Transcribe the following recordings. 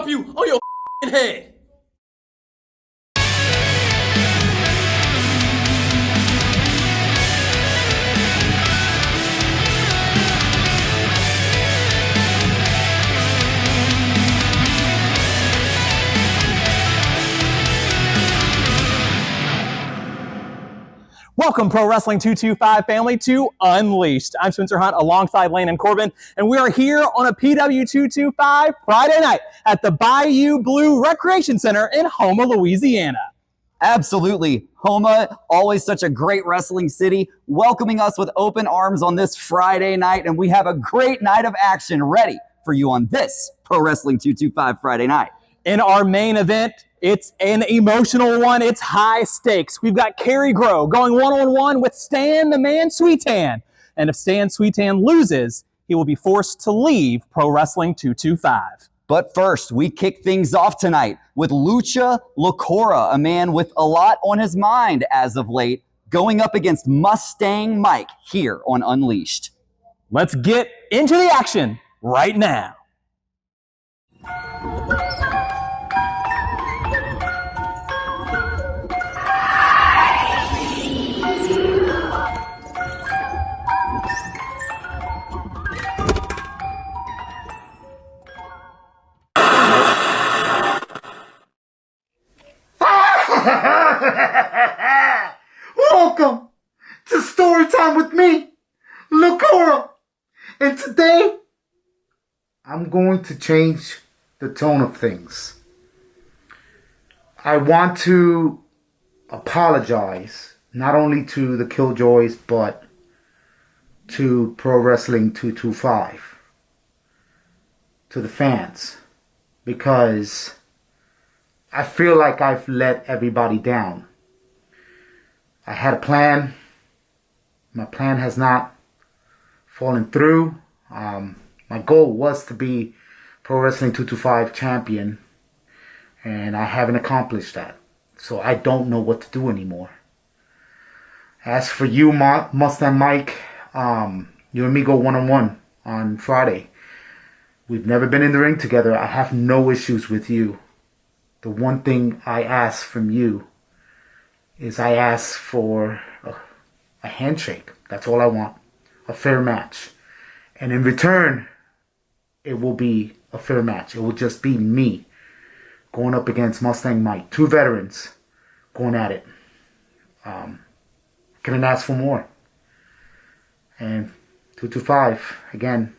drop you on your head. Welcome, Pro Wrestling 225 family, to Unleashed. I'm Spencer Hunt alongside Lane and Corbin, and we are here on a PW225 Friday night at the Bayou Blue Recreation Center in Houma, Louisiana. Absolutely. Houma, always such a great wrestling city, welcoming us with open arms on this Friday night, and we have a great night of action ready for you on this Pro Wrestling 225 Friday night. In our main event, it's an emotional one. It's high stakes. We've got Kerry Gros going one-on-one with Stan the Man Sweetan. And if Stan Sweetan loses, he will be forced to leave Pro Wrestling 225. But first, we kick things off tonight with Lucha, Locura, a man with a lot on his mind as of late, going up against Mustang Mike here on Unleashed. Let's get into the action right now. Welcome to Story Time with me, Locura. And today, I'm going to change the tone of things. I want to apologize, not only to the Killjoys, but to Pro Wrestling 225, to the fans, because I feel like I've let everybody down. I had a plan. My plan has not fallen through. My goal was to be Pro Wrestling 225 champion, and I haven't accomplished that. So I don't know what to do anymore. As for you, Mustang Mike, you and me go one-on-one on Friday. We've never been in the ring together. I have no issues with you. The one thing I ask from you is I ask for a handshake. That's all I want. A fair match. And in return, it will be a fair match. It will just be me going up against Mustang Mike. Two veterans going at it. Couldn't ask for more. And 225, again.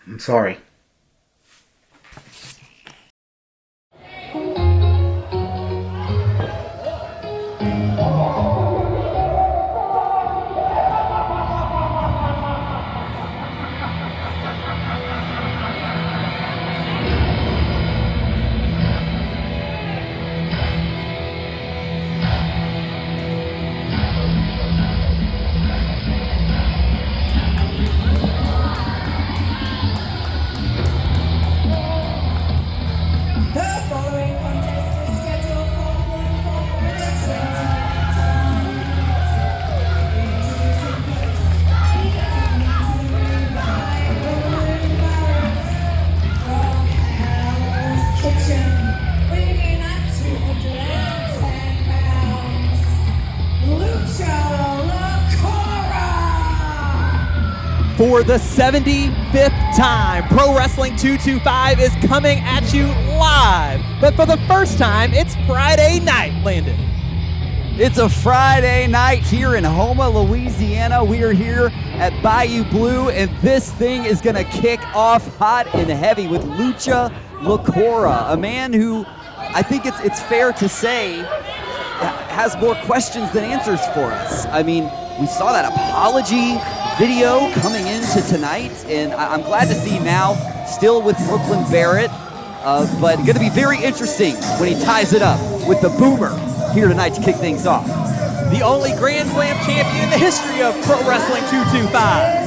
I'm sorry. For the 75th time, Pro Wrestling 225 is coming at you live. But for the first time, it's Friday night, Landon. It's a Friday night here in Houma, Louisiana. We are here at Bayou Blue, and this thing is going to kick off hot and heavy with Lucha Locura, a man who I think it's fair to say has more questions than answers for us. I mean, we saw that apology video coming into tonight, and I'm glad to see now, still with Brooklyn Barrett, but going to be very interesting when he ties it up with the Boomer here tonight to kick things off. The only Grand Slam champion in the history of Pro Wrestling 225.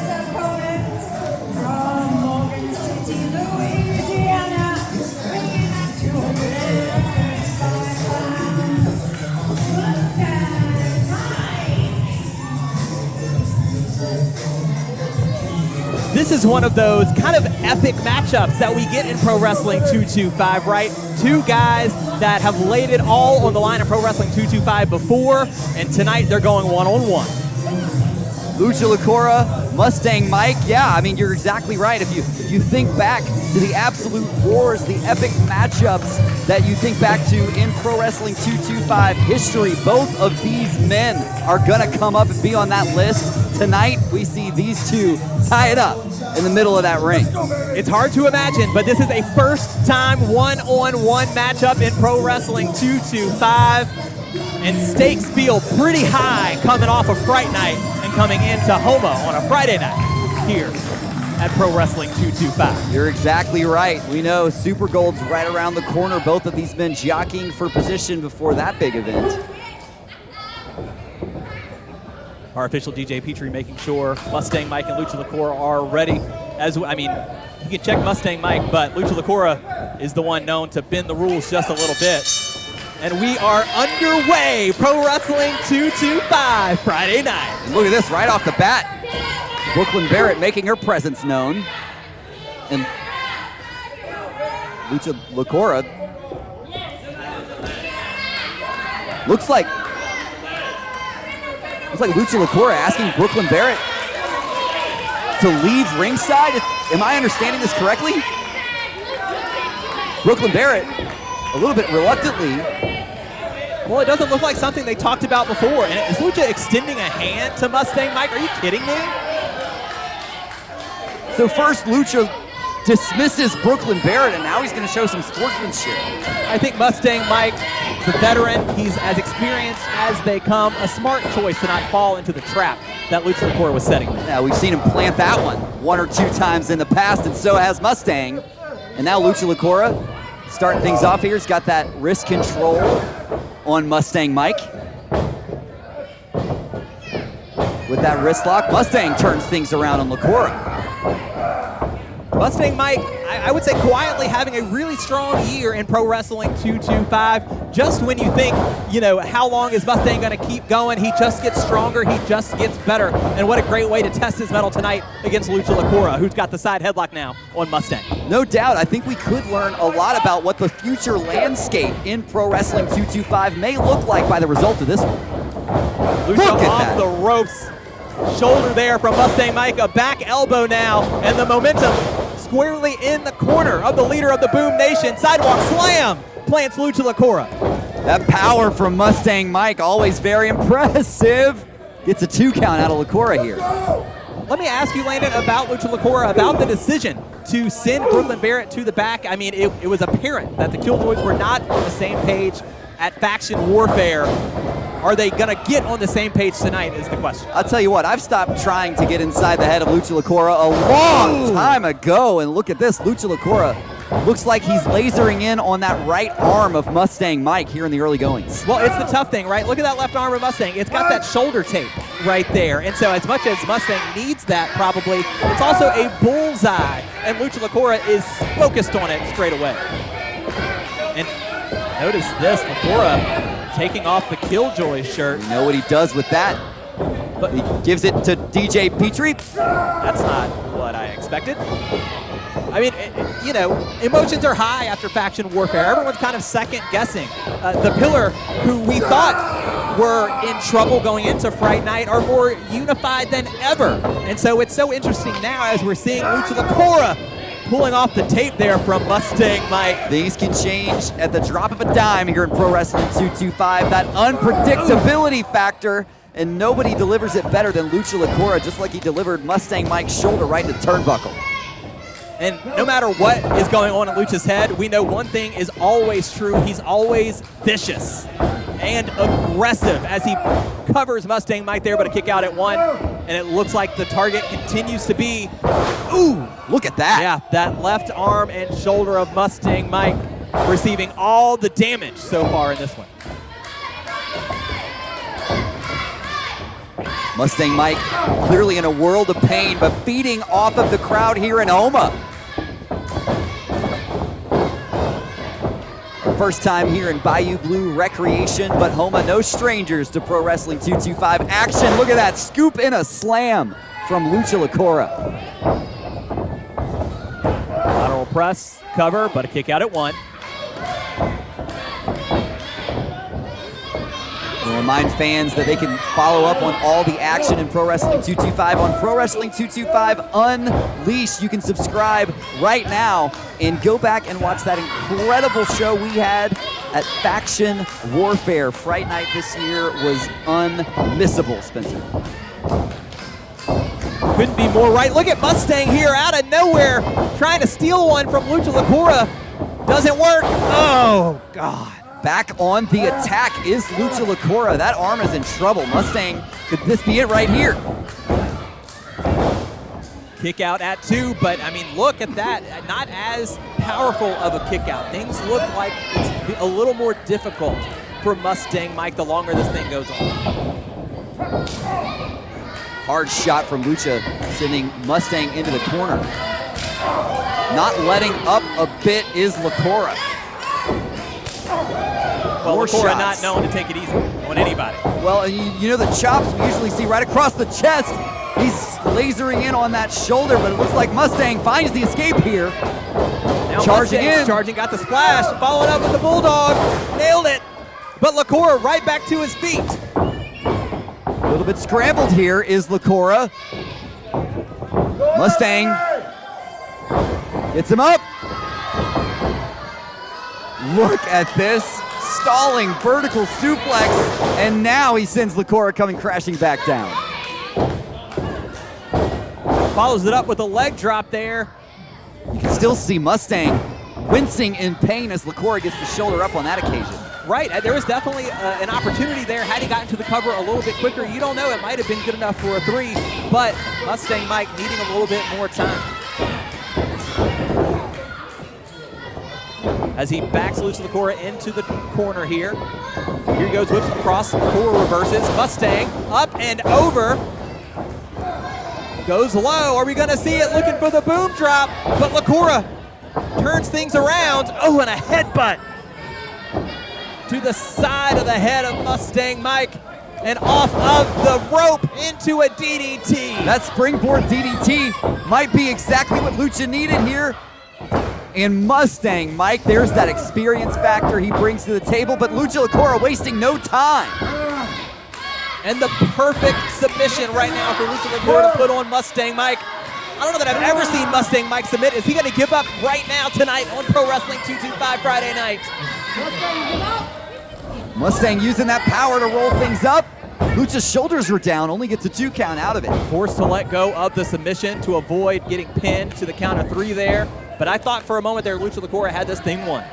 this is one of those kind of epic matchups that we get in Pro Wrestling 225, right? Two guys that have laid it all on the line in Pro Wrestling 225 before, and tonight they're going one-on-one. Lucha Locura, Mustang Mike. Yeah, I mean, you're exactly right. If you think back to the absolute wars, the epic matchups that you think back to in Pro Wrestling 225 history, both of these men are going to come up and be on that list. Tonight, we see these two tie it up in the middle of that ring. It's hard to imagine, but this is a first-time one-on-one matchup in Pro Wrestling 225. And stakes feel pretty high coming off of Fright Night and coming into Houma on a Friday night here at Pro Wrestling 225. You're exactly right. We know Super Gold's right around the corner. Both of these men jockeying for position before that big event. Our official DJ Petrie making sure Mustang Mike and Lucha Locura are ready. I mean, you can check Mustang Mike, but Lucha Locura is the one known to bend the rules just a little bit. And we are underway, Pro Wrestling 225 Friday night. Look at this, right off the bat. Brooklyn Barrett making her presence known. And Lucha Locura looks like Lucha Locura asking Brooklyn Barrett to leave ringside. Am I understanding this correctly? Brooklyn Barrett, a little bit reluctantly. Well, it doesn't look like something they talked about before. And is Lucha extending a hand to Mustang Mike? Are you kidding me? So first, Lucha dismisses Brooklyn Barrett, and now he's going to show some sportsmanship. I think Mustang Mike, the veteran, he's as experienced as they come. A smart choice to not fall into the trap that Lucha Locura was setting. Yeah, we've seen him plant that one or two times in the past, and so has Mustang. And now Lucha Locura starting things off here. He's got that wrist control on Mustang Mike. With that wrist lock, Mustang turns things around on Locura. Mustang Mike, I would say quietly having a really strong year in Pro Wrestling 225. Just when you think, you know, how long is Mustang going to keep going? He just gets stronger. He just gets better. And what a great way to test his mettle tonight against Lucha Locura, who's got the side headlock now on Mustang. No doubt. I think we could learn a lot about what the future landscape in Pro Wrestling 225 may look like by the result of this one. Lucha off the ropes. Shoulder there from Mustang Mike. A back elbow now. And the momentum squarely in the corner of the leader of the Boom Nation. Sidewalk slam plants Lucha Locura. That power from Mustang Mike, always very impressive. Gets a 2 count out of Locura here. Let me ask you, Landon, about Lucha Locura, about the decision to send Brooklyn Barrett to the back. I mean, it was apparent that the Killjoys were not on the same page at Faction Warfare. Are they going to get on the same page tonight is the question. I'll tell you what, I've stopped trying to get inside the head of Lucha Locura a long time ago, and look at this. Lucha Locura looks like he's lasering in on that right arm of Mustang Mike here in the early goings. Well, it's the tough thing, right? Look at that left arm of Mustang. It's got that shoulder tape right there. And so as much as Mustang needs that probably, it's also a bullseye. And Lucha Locura is focused on it straight away. And notice this, Locura taking off the Killjoy shirt. You know what he does with that? But he gives it to DJ Petrie. That's not what I expected. I mean, you know, emotions are high after Faction Warfare. Everyone's kind of second guessing. The Pillar, who we thought were in trouble going into Fright Night, are more unified than ever. And so it's so interesting now as we're seeing Lucha Locura pulling off the tape there from Mustang Mike. Things can change at the drop of a dime here in Pro Wrestling 225. That unpredictability factor, and nobody delivers it better than Lucha Locura, just like he delivered Mustang Mike's shoulder right into the turnbuckle. And no matter what is going on in Lucha's head, we know one thing is always true. He's always vicious and aggressive as he covers Mustang Mike there, but a kick out at 1. And it looks like the target continues to be, ooh, look at that. Yeah, that left arm and shoulder of Mustang Mike receiving all the damage so far in this one. Mustang Mike clearly in a world of pain, but feeding off of the crowd here in Houma. First time here in Bayou Blue Recreation, but Houma no strangers to Pro Wrestling 225 action. Look at that, scoop in a slam from Lucha Locura. press cover, but a kick out at 1. We'll remind fans that they can follow up on all the action in Pro Wrestling 225 on Pro Wrestling 225 Unleashed. You can subscribe right now and go back and watch that incredible show we had at Faction Warfare. Fright Night this year was unmissable, Spencer. Couldn't be more right. Look at Mustang here out of nowhere trying to steal one from Lucha Locura. Doesn't work. Oh, God. Back on the attack is Lucha Locura. That arm is in trouble. Mustang, could this be it right here? Kick out at 2, but I mean, look at that. Not as powerful of a kick out. Things look like it's a little more difficult for Mustang Mike the longer this thing goes on. Hard shot from Lucha, sending Mustang into the corner. Not letting up a bit is Locura. Well, More Locura shots. not known to take it easy on anybody. Well, and you know the chops we usually see right across the chest. He's lasering in on that shoulder, but it looks like Mustang finds the escape here. Now Charging Mustang's in. Charging, got the splash, followed up with the Bulldog, nailed it. But Locura right back to his feet. A little bit scrambled here is Locura. Mustang gets him up. Look at this. Stalling vertical suplex, and now he sends Locura coming crashing back down. Follows it up with a leg drop there. You can still see Mustang wincing in pain as Locura gets the shoulder up on that occasion. Right, there was definitely an opportunity there. Had he gotten to the cover a little bit quicker, you don't know, it might have been good enough for a 3, but Mustang Mike needing a little bit more time. As he backs Lucha Locura into the corner here. Here he goes, whips across, Locura reverses, Mustang up and over. Goes low, are we gonna see it? Looking for the boom drop, but Locura turns things around. Oh, and a headbutt to the side of the head of Mustang Mike and off of the rope into a DDT. That springboard DDT might be exactly what Lucha needed here. And Mustang Mike, there's that experience factor he brings to the table, but Lucha Locura wasting no time. And the perfect submission right now for Lucha Locura to put on Mustang Mike. I don't know that I've ever seen Mustang Mike submit. Is he going to give up right now tonight on Pro Wrestling 225 Friday night? Mustang using that power to roll things up. Lucha's shoulders are down, only gets a 2 count out of it. Forced to let go of the submission to avoid getting pinned to the count of 3 there. But I thought for a moment there Lucha Locura had this thing won.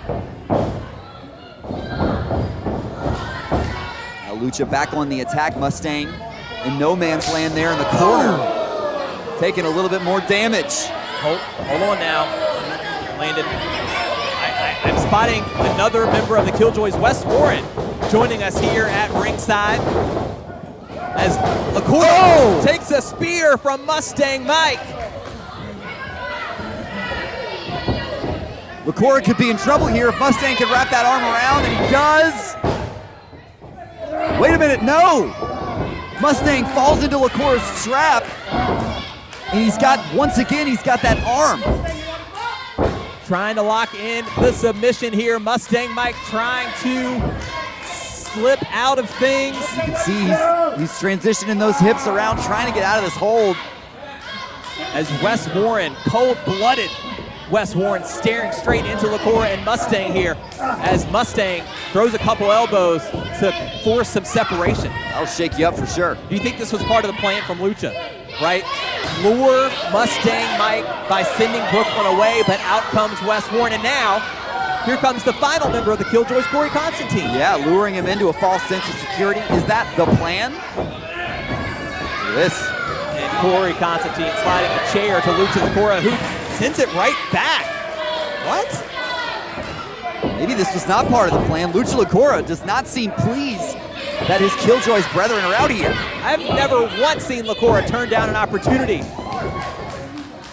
Now Lucha back on the attack. Mustang in no man's land there in the corner. Taking a little bit more damage. Hold on now. Landon. I'm spotting another member of the Killjoys, Wes Warren, joining us here at ringside. As Locura takes a spear from Mustang Mike. Locura could be in trouble here if Mustang can wrap that arm around, and he does. Wait a minute, no! Mustang falls into Locura's trap, and he's got that arm. Trying to lock in the submission here. Mustang Mike trying to slip out of things. You can see he's transitioning those hips around, trying to get out of this hold. As Wes Warren, cold-blooded Wes Warren staring straight into Locura and Mustang here as Mustang throws a couple elbows to force some separation. That'll shake you up for sure. Do you think this was part of the plan from Lucha, right? Lure Mustang Mike by sending Brooklyn away, but out comes Wes Warren, and now here comes the final member of the Killjoys, Corey Constantine. Yeah, luring him into a false sense of security. Is that the plan? Look at this. And Corey Constantine sliding a chair to Lucha Locura, who sends it right back. What? Maybe this was not part of the plan. Lucha Locura does not seem pleased that his Killjoys brethren are out here. I've never once seen Locura turn down an opportunity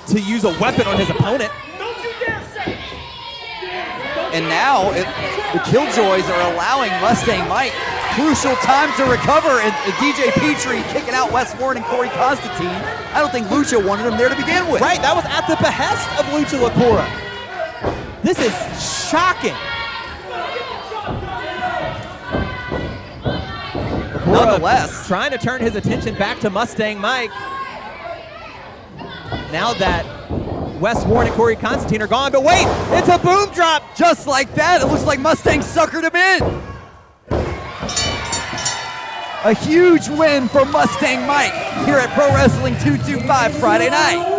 to use a weapon on his opponent. And now the Killjoys are allowing Mustang Mike crucial time to recover, and DJ Petrie kicking out Wes Warren and Corey Constantine. I don't think Lucha wanted him there to begin with. Right, that was at the behest of Lucha Locura. This is shocking. Nonetheless, trying to turn his attention back to Mustang Mike. Now that Wes Warren and Corey Constantine are gone, but wait, it's a boom drop. just like that, it looks like Mustang suckered him in. A huge win for Mustang Mike here at Pro Wrestling 225 Friday night.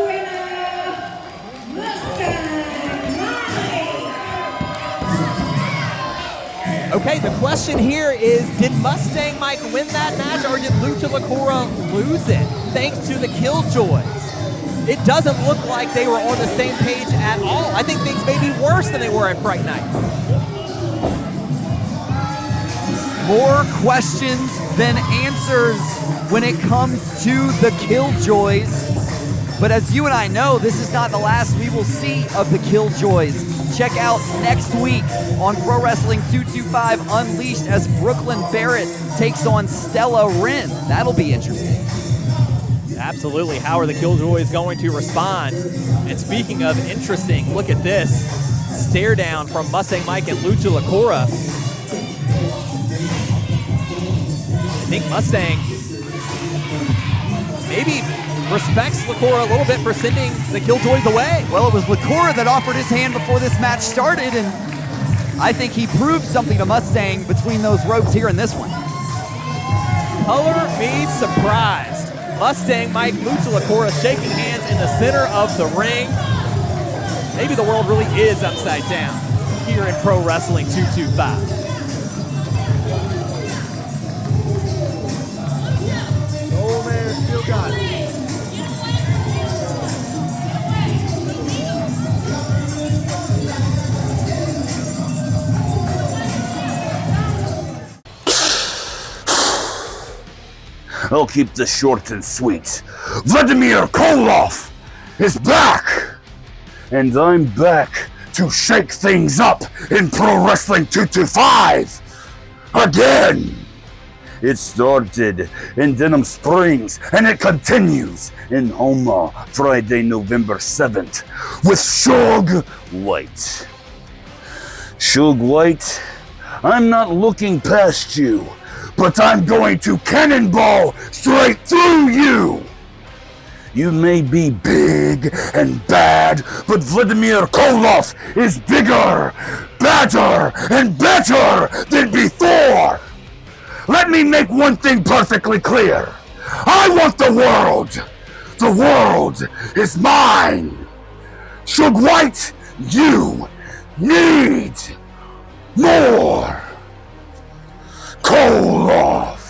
Okay, the question here is, did Mustang Mike win that match or did Lucha Locura lose it thanks to the Killjoys? It doesn't look like they were on the same page at all. I think things may be worse than they were at Fright Night. More questions than answers when it comes to the Killjoys. But as you and I know, this is not the last we will see of the Killjoys. Check out next week on Pro Wrestling 225 Unleashed as Brooklyn Barrett takes on Stella Wren. That'll be interesting. Absolutely. How are the Killjoys going to respond? And speaking of interesting, look at this. Stare down from Mustang Mike and Lucha Locura. I think Mustang maybe respects Locura a little bit for sending the Killjoys away. Well, it was Locura that offered his hand before this match started, and I think he proved something to Mustang between those ropes here in this one. Color me surprised. Mustang Mike, Lucha Locura shaking hands in the center of the ring. Maybe the world really is upside down here in Pro Wrestling 225. Oh man, still got it. I'll keep this short and sweet. Vladimir Koloff is back! And I'm back to shake things up in Pro Wrestling 225! Again! It started in Denham Springs and it continues in Houma Friday, November 7th with Suge White. Suge White, I'm not looking past you, but I'm going to cannonball straight through you! You may be big and bad, but Vladimir Koloff is bigger, badder, and better than before! Let me make one thing perfectly clear. I want the world! The world is mine! Suge White, you need more! Koloff!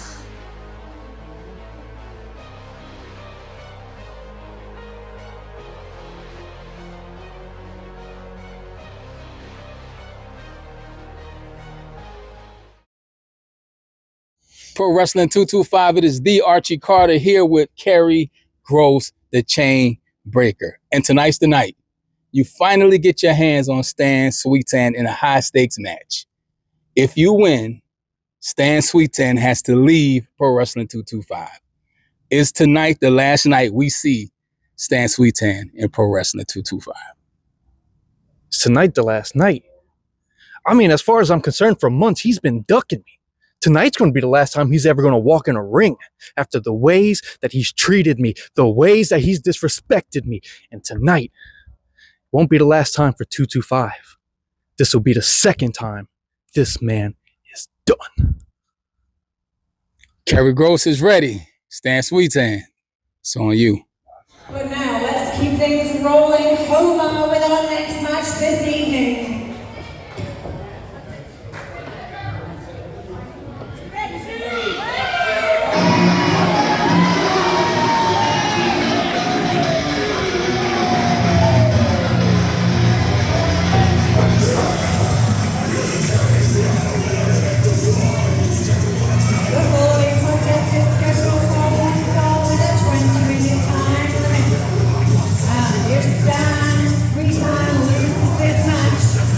Pro Wrestling 225, it is the Archie Carter here with Kerry, Gros, the Chain Breaker. And tonight's the night. You finally get your hands on Stan Sweetan in a high-stakes match. If you win, Stan Sweetan has to leave Pro Wrestling 225. Is tonight the last night we see Stan Sweetan in Pro Wrestling 225? Is tonight the last night? I mean, as far as I'm concerned, for months, he's been ducking me. Tonight's going to be the last time he's ever going to walk in a ring after the ways that he's treated me, the ways that he's disrespected me. And tonight won't be the last time for 225. This will be the second time this man is done. Kerry Gros is ready. Stan Sweetan, it's on you. But now let's keep things rolling. Houma with our next match this evening. Sweetan loses this match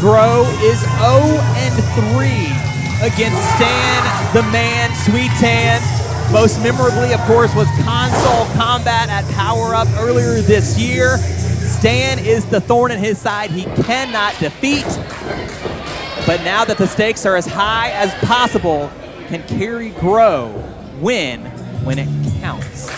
Gros is 0-3 against Stan the Man Sweetan. Most memorably, of course, was console combat at Power Up earlier this year. Stan is the thorn in his side he cannot defeat. But now that the stakes are as high as possible, can Kerry Gros win when it counts?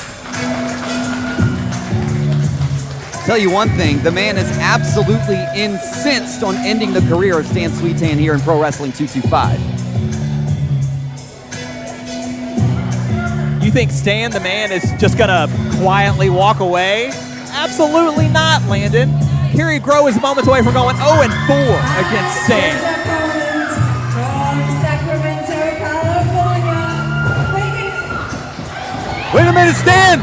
Tell you one thing, the man is absolutely incensed on ending the career of Stan Sweetan here in Pro Wrestling 225. You think Stan the Man is just gonna quietly walk away? Absolutely not, Landon. Kerry Gros is moments away from going 0-4 against Stan. His opponent from Sacramento, California. Wait a minute, Stan!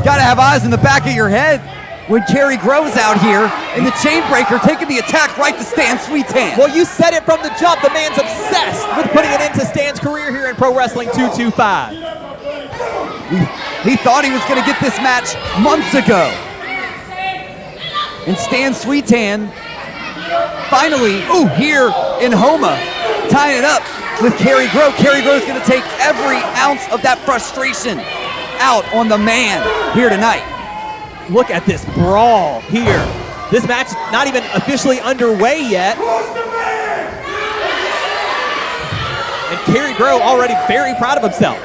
Gotta have eyes in the back of your head when Kerry Gros out here in the chain breaker taking the attack right to Stan Sweetan. Well, you said it from the jump. The man's obsessed with putting it into Stan's career here in Pro Wrestling 225. He thought he was gonna get this match months ago. And Stan Sweetan finally, here in Houma, tying it up with Kerry Gros. Kerry Gros is gonna take every ounce of that frustration out on the man here tonight. Look at this brawl here. This match not even officially underway yet. And Kerry Gros already very proud of himself.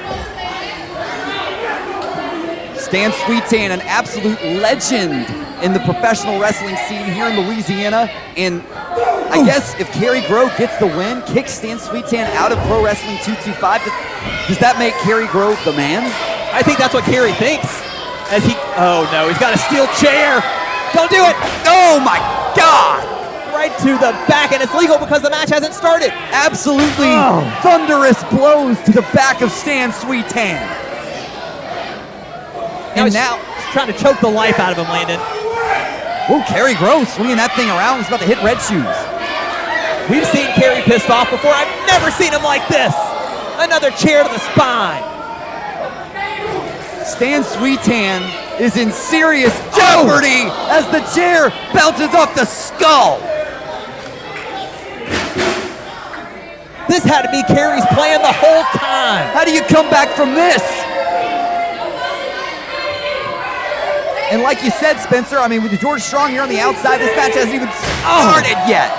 Stan Sweetan, an absolute legend in the professional wrestling scene here in Louisiana. And I guess if Kerry Gros gets the win, kicks Stan Sweetan out of Pro Wrestling 225, does that make Kerry Gros the man? I think that's what Kerry thinks. As he, oh no, he's got a steel chair. Don't do it. Oh my God! Right to the back, and it's legal because the match hasn't started. Absolutely thunderous blows to the back of Stan Sweetan. Now he's trying to choke the life out of him, Landon. Oh, Kerry Gros swinging that thing around. He's about to hit red shoes. We've seen Kerry pissed off before. I've never seen him like this. Another chair to the spine. Stan Sweetan is in serious jeopardy as the chair bounces off the skull. This had to be Kerry's plan the whole time. How do you come back from this? And like you said, Spencer, I mean, with George Strong here on the outside, this match hasn't even started yet.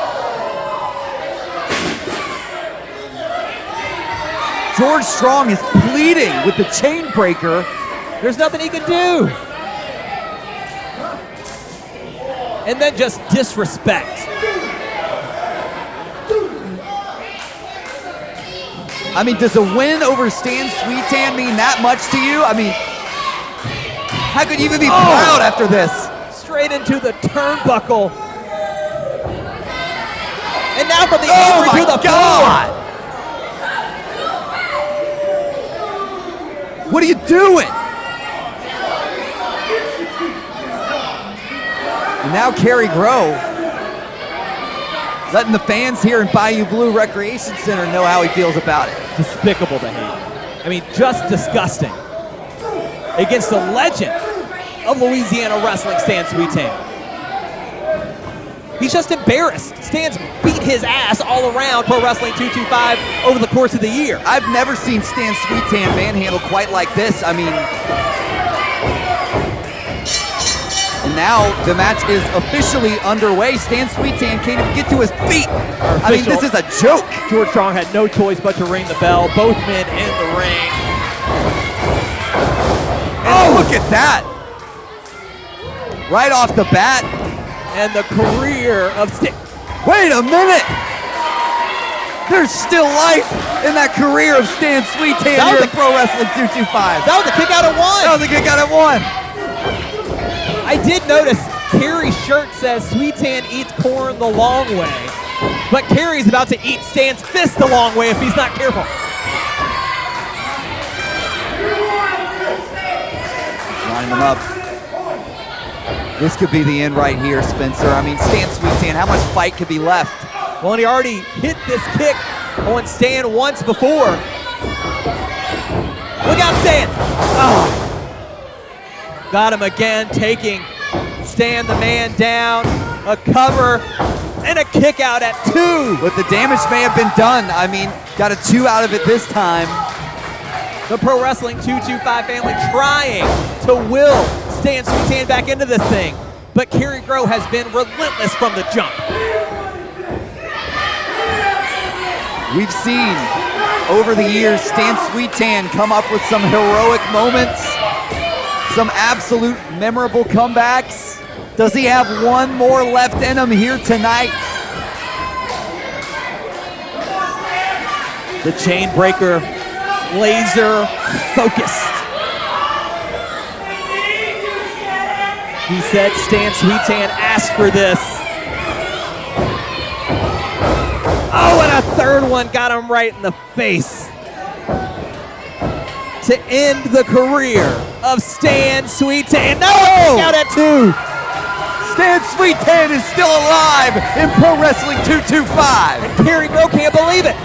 George Strong is pleading with the chain breaker. There's nothing he can do. And then just disrespect. I mean, does a win over Stan Sweetan mean that much to you? I mean, how could you even be proud after this? Straight into the turnbuckle. And now from the apron to the floor. What are you doing? And now Kerry Gros letting the fans here in Bayou Blue Recreation Center know how he feels about it. Despicable behavior. I mean, just disgusting. Against the legend of Louisiana wrestling, Stan Sweetan. He's just embarrassed. Stan's beat his ass all around Pro Wrestling 225 over the course of the year. I've never seen Stan Sweetan manhandle quite like this. I mean, and now the match is officially underway. Stan Sweetan can't even get to his feet. I mean, this is a joke. George Strong had no choice but to ring the bell. Both men in the ring. And look at that. Right off the bat. And the career of Stan. Wait a minute. There's still life in that career of Stan Sweetan here at Pro Wrestling 225. That was a kick out at one. That was a kick out at one. I did notice Kerry's shirt says Sweetan eats corn the long way. But Kerry's about to eat Stan's fist the long way if he's not careful. Lining them up. This could be the end right here, Spencer. I mean, Stan Sweetan, how much fight could be left? Well, and he already hit this kick on Stan once before. Look out, Stan. Oh. Got him again, taking Stan the Man down. A cover and a kick out at 2. But the damage may have been done. I mean, got a 2 out of it this time. The Pro Wrestling 225 family trying to will Stan Sweetan back into this thing, but Kerry Gros has been relentless from the jump. We've seen over the years Stan Sweetan come up with some heroic moments, some absolute memorable comebacks. Does he have one more left in him here tonight? The chain breaker, laser focused. He said Stan Sweetan asked for this. Oh, and a third one got him right in the face. To end the career of Stan Sweetan. No! Out at 2. Stan Sweetan is still alive in Pro Wrestling 225. And Kerry Gros can't believe it.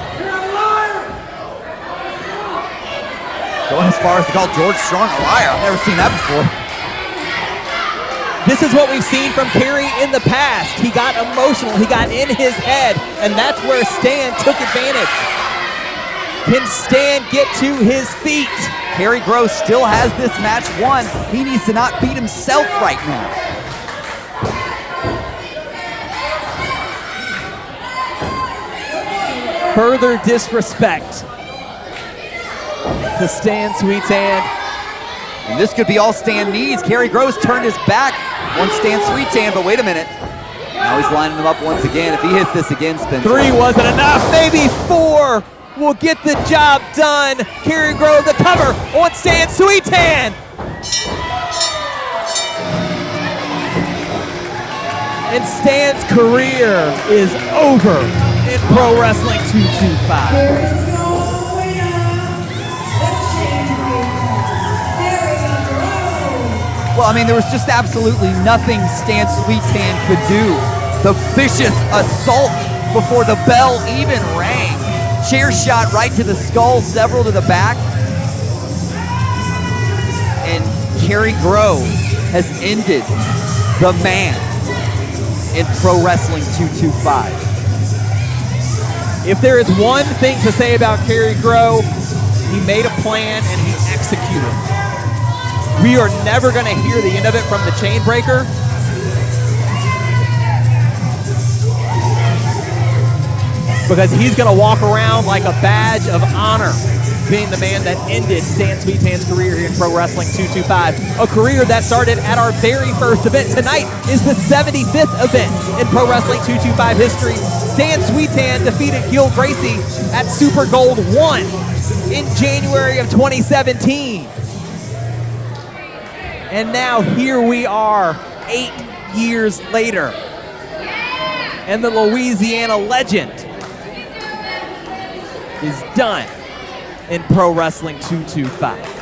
Going as far as to call George Strong a liar. I've never seen that before. This is what we've seen from Kerry in the past. He got emotional, he got in his head, and that's where Stan took advantage. Can Stan get to his feet? Kerry Gros still has this match won. He needs to not beat himself right now. Further disrespect to Stan Sweetan. And this could be all Stan needs. Kerry Gros turned his back on Stan Sweetan, but wait a minute. Now he's lining him up once again. If he hits this again, Spencer. 3 wasn't enough, maybe 4 will get the job done. Kerry Gros the cover on Stan Sweetan. And Stan's career is over in Pro Wrestling 225. Here is your winner, the chain breaker, Kerry Gros. Well, I mean, there was just absolutely nothing Stan Sweetan could do. The vicious assault before the bell even rang. Chair shot right to the skull, several to the back. And Kerry Gros has ended the man in Pro Wrestling 225. If there is one thing to say about Kerry Gros, he made a plan and he executed. We are never going to hear the end of it from the chain breaker. Because he's going to walk around like a badge of honor, being the man that ended Stan Sweetan's career here in Pro Wrestling 225. A career that started at our very first event. Tonight is the 75th event in Pro Wrestling 225 history. Stan Sweetan defeated Gil Gracie at Super Gold 1 in January of 2017. And now here we are 8 years later. And the Louisiana legend is done in Pro Wrestling 225.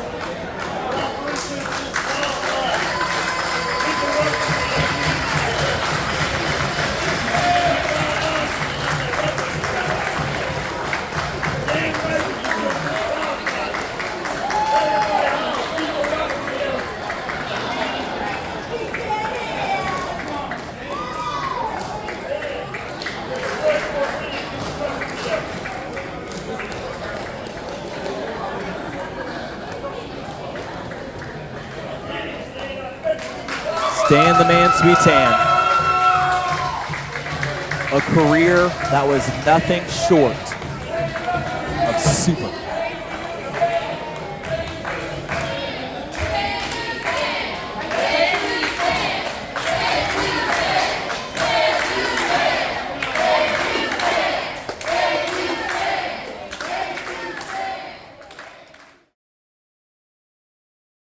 Stan the Man Sweetan. A career that was nothing short of super.